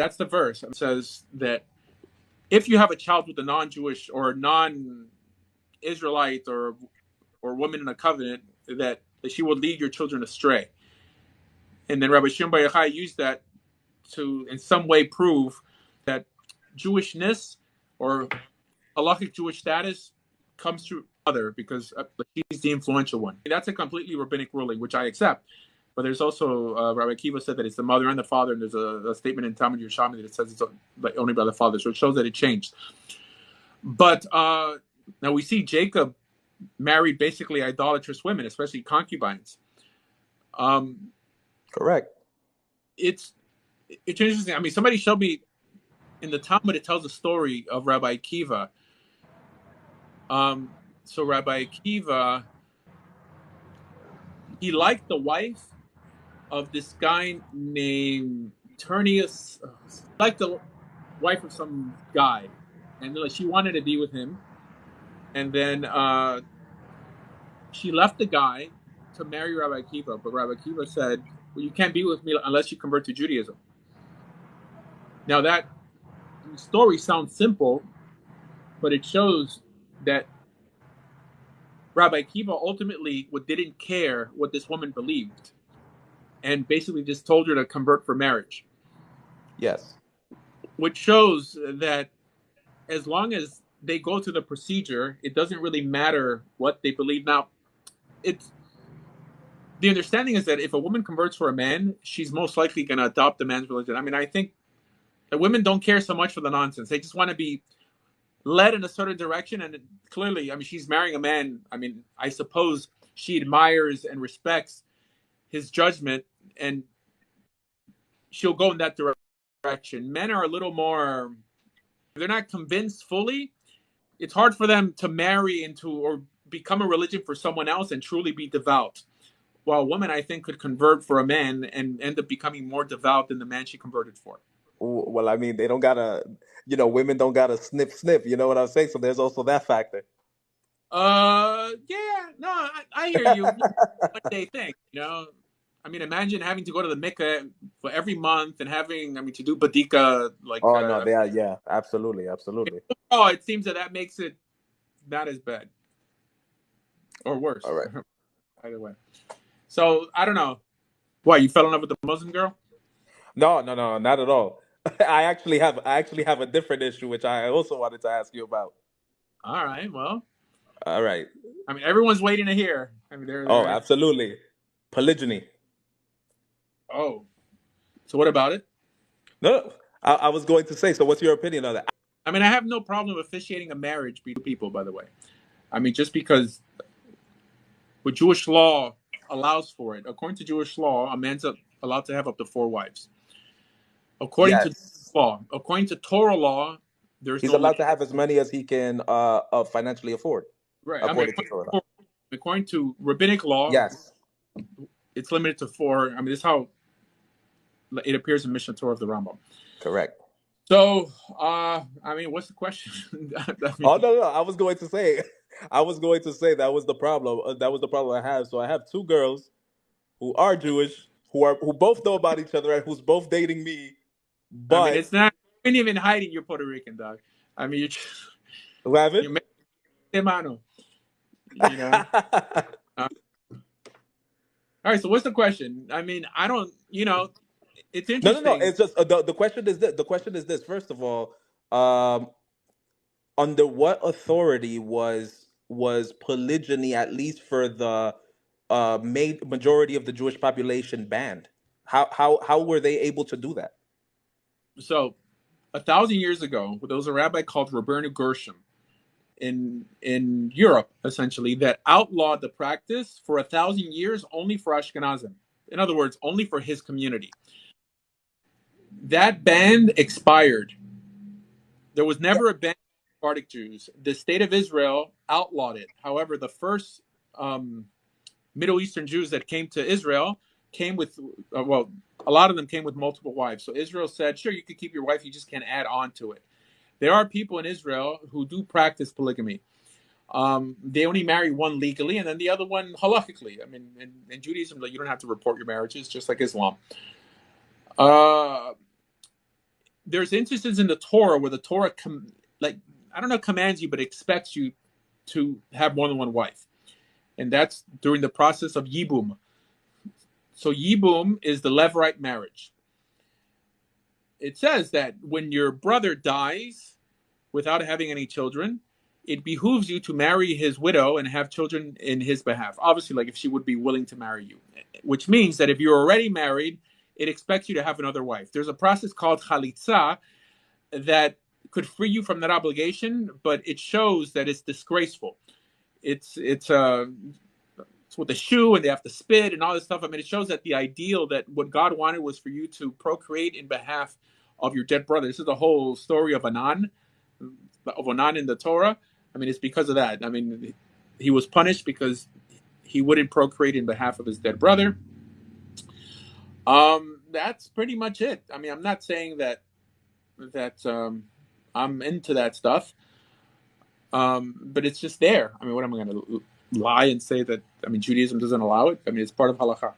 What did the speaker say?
That's the verse. It says that if you have a child with a non-Jewish or non-Israelite or woman in a covenant, that she will lead your children astray. And then Rabbi Shimon Bar Yochai used that to, in some way, prove that Jewishness or halachic Jewish status comes through other, because he's the influential one. That's a completely rabbinic ruling, which I accept. But there's also, Rabbi Akiva said that it's the mother and the father, and there's a statement in Talmud Yerushalmi that says it's only by the father. So it shows that it changed. But now we see Jacob married basically idolatrous women, especially concubines. Correct. It's interesting. I mean, somebody showed me in the Talmud, it tells a story of Rabbi Akiva. So Rabbi Akiva, he liked the wife of this guy named Ternius. Liked the wife of some guy, and she wanted to be with him. And then she left the guy to marry Rabbi Akiva, but Rabbi Akiva said, "Well, you can't be with me unless you convert to Judaism." Now that story sounds simple, but it shows that Rabbi Akiva ultimately didn't care what this woman believed, and basically just told her to convert for marriage. Yes. Which shows that as long as they go through the procedure, it doesn't really matter what they believe. Now, the understanding is that if a woman converts for a man, she's most likely going to adopt the man's religion. I mean, I think that women don't care so much for the nonsense. They just want to be led in a certain direction. And clearly, I mean, she's marrying a man. I mean, I suppose she admires and respects his judgment, and she'll go in that direction. Men are a little more, they're not convinced fully. It's hard for them to marry into or become a religion for someone else and truly be devout. While a woman, I think, could convert for a man and end up becoming more devout than the man she converted for. Well, I mean, they don't gotta, women don't gotta sniff. You know what I'm saying? So there's also that factor. Yeah, no, I hear you. What they think, I mean, imagine having to go to the mikveh for every month and having, I mean, to do badika, like. Oh no, they are, yeah, absolutely. Oh, it seems that makes it not as bad or worse. All right. Either way. So I don't know. Why, you fell in love with the Muslim girl? No, not at all. I actually have a different issue which I also wanted to ask you about. All right. Well, all right. I mean, everyone's waiting to hear. I mean, they're absolutely. Polygyny. Oh. So what about it? No, I was going to say, so what's your opinion on that? I mean, I have no problem officiating a marriage between people, by the way. I mean, just because what Jewish law allows for it. According to Jewish law, a man's allowed to have up to 4 wives. According to law, according to Torah law, he's allowed to have as many as he can financially afford. Right. According to rabbinic law, yes, it's limited to 4. I mean, this is how it appears in Mishnah Torah of the Rambam. Correct. So, I mean, what's the question? Oh no! I was going to say that was the problem. That was the problem I have. So I have 2 girls who are Jewish, who both know about each other, and who's both dating me. But I mean, it's not. You ain't even hiding you're Puerto Rican, dog. I mean, you're mano. All right. So what's the question? I mean, I don't. It's interesting. No. It's just the question is this. The question is this. First of all, under what authority was polygyny, at least for the majority of the Jewish population, banned? How were they able to do that? So, 1,000 years ago, there was a rabbi called Rabbeinu Gershom in Europe, essentially, that outlawed the practice for 1,000 years only for Ashkenazim. In other words, only for his community. That ban expired. There was never a ban for Sephardic Jews. The state of Israel outlawed it. However, the first Middle Eastern Jews that came to Israel came with, a lot of them came with multiple wives. So Israel said, sure, you could keep your wife, you just can't add on to it. There are people in Israel who do practice polygamy. They only marry one legally and then the other one halakhically. I mean, in Judaism, you don't have to report your marriages, just like Islam. there's instances in the Torah where the Torah I don't know commands you, but expects you to have more than one wife, and that's during the process of yibum. So yibum is the levirate marriage. It says that when your brother dies without having any children, it behooves you to marry his widow and have children in his behalf. Obviously, like if she would be willing to marry you, which means that if you're already married, it expects you to have another wife. There's a process called chalitza that could free you from that obligation, but it shows that it's disgraceful. It's with the shoe and they have to spit and all this stuff. I mean, it shows that the ideal that what God wanted was for you to procreate in behalf of your dead brother. This is the whole story of Onan in the Torah. I mean, it's because of that. I mean, he was punished because he wouldn't procreate in behalf of his dead brother. That's pretty much it. I mean, I'm not saying that I'm into that stuff, but it's just there. I mean, what am I going to lie and say that? I mean, Judaism doesn't allow it. I mean, it's part of halakha.